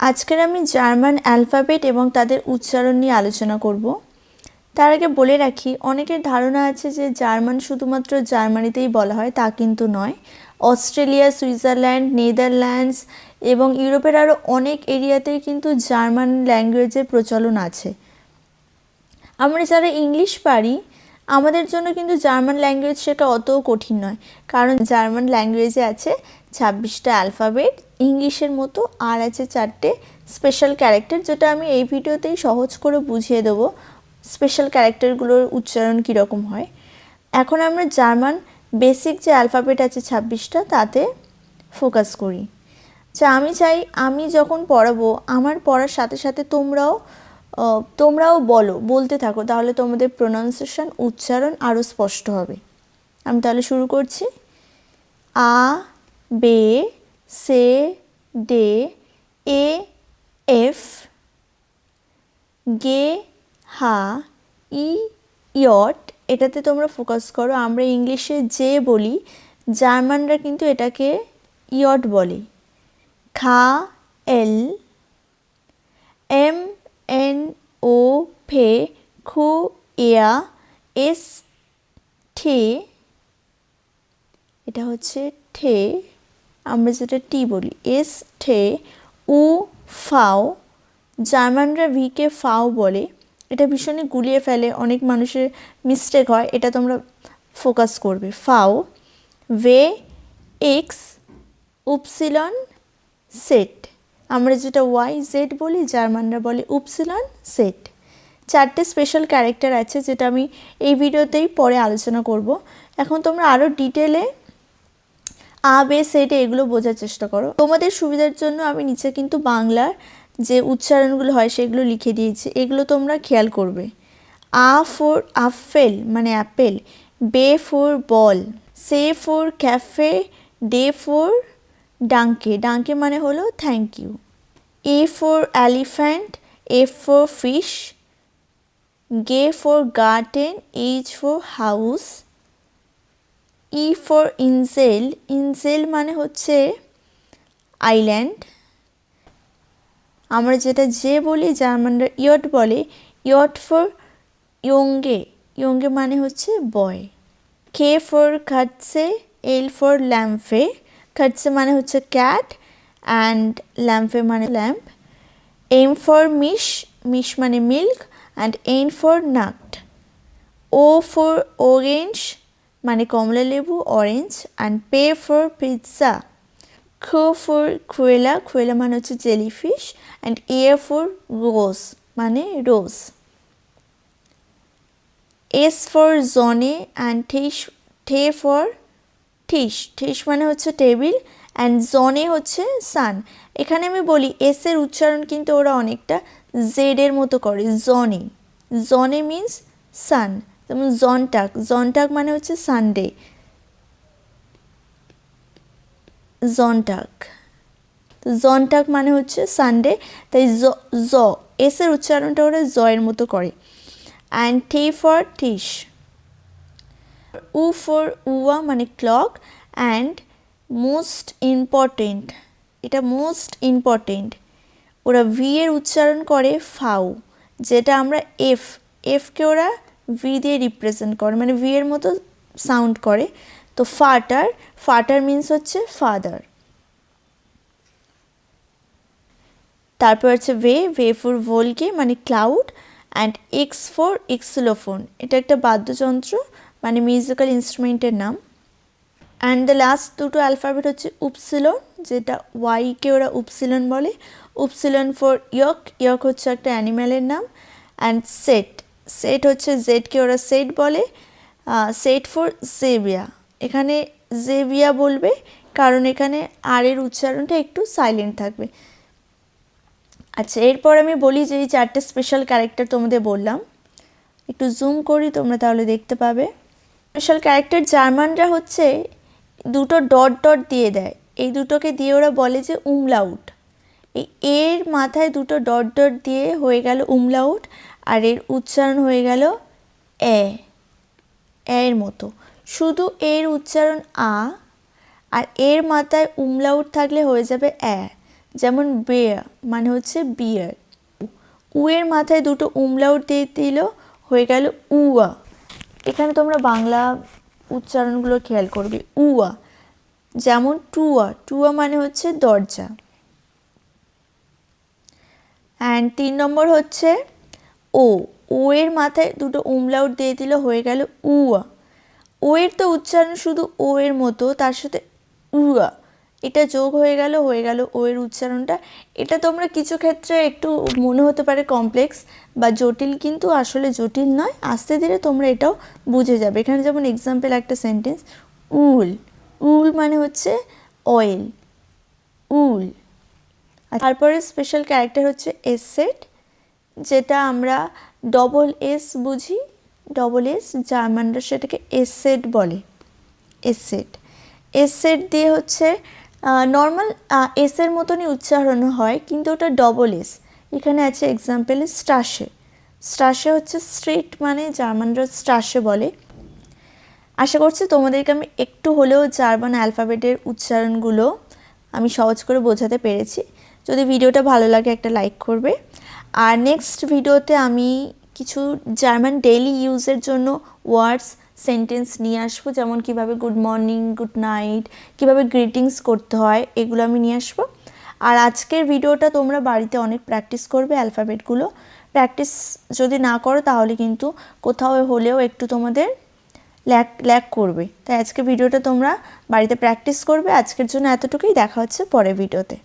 আজকের আমি German alphabet এবং তাদের উচ্চারণ নিয়ে আলোচনা করব। তার আগে বলে রাখি, অনেকের ধারণা আছে যে জার্মান শুধুমাত্র জার্মানিতেই বলা হয়, তা কিন্তু নয়। অস্ট্রেলিয়া, সুইজারল্যান্ড, নেদারল্যান্ডস এবং ইউরোপের আরও অনেক এরিয়াতেই কিন্তু জার্মান ল্যাঙ্গুয়েজের প্রচলন আছে। আমরা যারা ইংলিশ পারি, আমাদের জন্য কিন্তু জার্মান ল্যাঙ্গুয়েজ শেখা অতও কঠিন নয়, কারণ জার্মান ল্যাঙ্গুয়েজে আছে 26টা অ্যালফাবেট, ইংলিশের মতো আর আছে 4টে স্পেশাল ক্যারেক্টার, যেটা আমি এই ভিডিওতেই সহজ করে বুঝিয়ে দেবো স্পেশাল ক্যারেক্টারগুলোর উচ্চারণ কীরকম হয়। এখন আমরা জার্মান বেসিক যে অ্যালফাবেট আছে 26টা, তাতে ফোকাস করি। যা আমি চাই, আমি যখন পড়াবো, আমার পড়ার সাথে সাথে তোমরাও বলতে থাকো, তাহলে তোমাদের প্রোনাউন্সিয়েশন, উচ্চারণ আরও স্পষ্ট হবে। আমি তাহলে শুরু করছি। আ, বে, সে, ডে, এ, এফ, গে, হা, ই, ইয়ট। এটাতে তোমরা ফোকাস করো। আমরা ইংলিশে যে বলি, জার্মানরা কিন্তু এটাকে ইয়ট বলে। খা, এল, এম, এন, ও, ফে, খু, এয়া, এস, ঠে, এটা হচ্ছে ঠে, আমরা যেটা টি বলি, এস, ঠে, উ, ফাও। জার্মানরা ভিকে ফাও বলে। এটা ভীষণই গুলিয়ে ফেলে, অনেক মানুষের মিস্টেক হয়, এটা তোমরা ফোকাস করবে। ফাও, ভে, এক্স, উপসিলন, সেট। আমরা যেটা ওয়াই জেড বলি, জার্মানরা বলে উপসিলন, সেট। 4টে স্পেশাল ক্যারেক্টার আছে, যেটা আমি এই ভিডিওতেই পরে আলোচনা করব। এখন তোমরা আরও ডিটেলে আ, বে, সেট এগুলো বোঝার চেষ্টা করো। তোমাদের সুবিধার জন্য আমি নিচে কিন্তু বাংলার যে উচ্চারণগুলো হয় সেগুলো লিখে দিয়েছি, এগুলো তোমরা খেয়াল করবে। আ ফর আপেল মানে অ্যাপেল, বে ফর বল, সে ফর ক্যাফে, ডে ফর ডাঙ্কে, ডাঙ্কে মানে হলো থ্যাংক ইউ। এ ফর এলিফ্যান্ট, এফ ফর ফিশ, গে ফর গার্ডেন, এইচ ফর হাউস, ই ফর ইনজেল, ইনজেল মানে হচ্ছে আইল্যান্ড। আমরা যেটা যে বলি, জার্মানরা ইয়ট বলে। ইয়ট ফর ইয়ঙ্গে, ইয়ঙ্গে মানে হচ্ছে বয়। কে ফর কাটসে, এল ফর ল্যাম্পে, কাটসে মানে হচ্ছে ক্যাট অ্যান্ড ল্যাম্পে মানে ল্যাম্প। এম ফর মিশ, মিশ মানে মিল্ক অ্যান্ড এন ফর নাট। ও ফর অরেঞ্জ মানে কমলা লেবু, অরেঞ্জ অ্যান্ড পে ফর পিৎজা। খো ফর খুয়েলা, খুয়েলা মানে হচ্ছে জেলিফিশ অ্যান্ড এ ফর রোজ মানে রোজ। এস ফর জনে অ্যান্ড ঠে ফর ঠিস, ঠিস মানে হচ্ছে টেবিল অ্যান্ড জনে হচ্ছে সান। এখানে আমি বলি এসের উচ্চারণ কিন্তু ওরা অনেকটা জেডের মতো করে, জনে, জনে মিন্স সান। যেমন জনটাক, জনটাক মানে হচ্ছে সানডে, জনটাক, তো জনটাক মানে হচ্ছে সানডে, তাই জ, এসের উচ্চারণটা ওরা জয়ের মতো করে। অ্যান্ড ঠে ফর ঠিস, উ ফর উয়া মানে ক্লক অ্যান্ড মোস্ট ইম্পর্টেন্ট, এটা মোস্ট ইম্পর্টেন্ট, ওরা ভি এর উচ্চারণ করে ফাউ, যেটা আমরা এফ, এফকে ওরা ভি দিয়ে রিপ্রেজেন্ট করে, মানে ভি এর মতো সাউন্ড করে। তো ফাটার, ফাটার মিন্স হচ্ছে ফাদার। তারপর হচ্ছে ভে, ভে ফর ভোলকে মানে ক্লাউড অ্যান্ড এক্স ফর এক্সিলোফোন, এটা একটা বাদ্যযন্ত্র মানে মিউজিক্যাল ইনস্ট্রুমেন্টের নাম। অ্যান্ড দ্য লাস্ট দুটো অ্যালফাবেট হচ্ছে উপসিলন, যেটা ওয়াইকে ওরা উপসিলন বলে। উপসিলন ফর ইয়ক, ইয়ক হচ্ছে একটা অ্যানিম্যালের নাম। অ্যান্ড সেট, সেট হচ্ছে জেডকে ওরা সেট বলে। সেট ফর জেবিয়া, এখানে জেবিয়া বলবে কারণ এখানে আর এর উচ্চারণটা একটু সাইলেন্ট থাকবে। আচ্ছা, এরপর আমি বলি যে এই 4টে স্পেশাল ক্যারেক্টার তোমাদের বললাম, একটু জুম করি তোমরা তাহলে দেখতে পাবে। স্পেশাল ক্যারেক্টার জার্মানরা হচ্ছে দুটো ডট ডট দিয়ে দেয়, এই দুটোকে দিয়ে ওরা বলে যে উমলাউট। এই এর মাথায় দুটো ডট ডট দিয়ে হয়ে গেল উমলাউট, আর এর উচ্চারণ হয়ে গেল এ, এর মতো। শুধু এর উচ্চারণ আ, আর এর মাথায় উমলাউট থাকলে হয়ে যাবে এ। যেমন বেয়ার মানে হচ্ছে বিয়ার। উ এর মাথায় দুটো উমলাউট দিয়ে দিল, হয়ে গেল উয়া। এখানে তোমরা বাংলা উচ্চারণগুলো খেয়াল করবে, উয়া। যেমন টুয়া, টুয়া মানে হচ্ছে দরজা। অ্যান্ড 3 নম্বর হচ্ছে ও, ও এর মাথায় দুটো উমলাউট দিয়ে দিল, হয়ে গেল উয়া। ও এর তো উচ্চারণ শুধু ও এর মতো, তার সাথে উয়া এটা যোগ হয়ে গেল ও এর উচ্চারণটা। এটা তোমরা কিছু ক্ষেত্রে একটু মনে হতে পারে কমপ্লেক্স বা জটিল, কিন্তু আসলে জটিল নয়, আস্তে ধীরে তোমরা এটাও বুঝে যাবে। এখানে যেমন এক্সাম্পল একটা সেন্টেন্স, উল, উল মানে হচ্ছে অয়েল, উল। তারপরে স্পেশাল ক্যারেক্টার হচ্ছে এস সেট, যেটা আমরা ডবল এস বুঝি, ডবল এস, জার্মানরা সেটাকে এস সেট বলে, এস সেট। এস সেট দিয়ে হচ্ছে নর্মাল এসের মতনই উচ্চারণ হয়, কিন্তু ওটা ডবল এস। এখানে আছে এক্সাম্পল স্টাশে, স্টাশে হচ্ছে স্ট্রিট মানে জার্মানরা স্টাশে বলে। আশা করছি তোমাদেরকে আমি একটু হলেও জার্মান অ্যালফাবেটের উচ্চারণগুলো আমি সহজ করে বোঝাতে পেরেছি। যদি ভিডিওটা ভালো লাগে একটা লাইক করবে। আর নেক্সট ভিডিওতে আমি কিছু জার্মান ডেইলি ইউজের জন্য ওয়ার্ডস, সেন্টেন্স নিয়ে আসবো, যেমন কিভাবে গুড মর্নিং, গুড নাইট, কিভাবে গ্রিটিংস করতে হয়, এগুলো আমি নিয়ে আসবো। আর আজকের ভিডিওটা তোমরা বাড়িতে অনেক প্র্যাকটিস করবে অ্যালফাবেটগুলো। প্র্যাকটিস যদি না করো তাহলে কিন্তু কোথাও হলেও একটু তোমাদের ল্যাক করবে। তাই আজকে ভিডিওটা তোমরা বাড়িতে প্র্যাকটিস করবে। আজকের জন্য এতটুকুই, দেখা হচ্ছে পরের ভিডিওতে।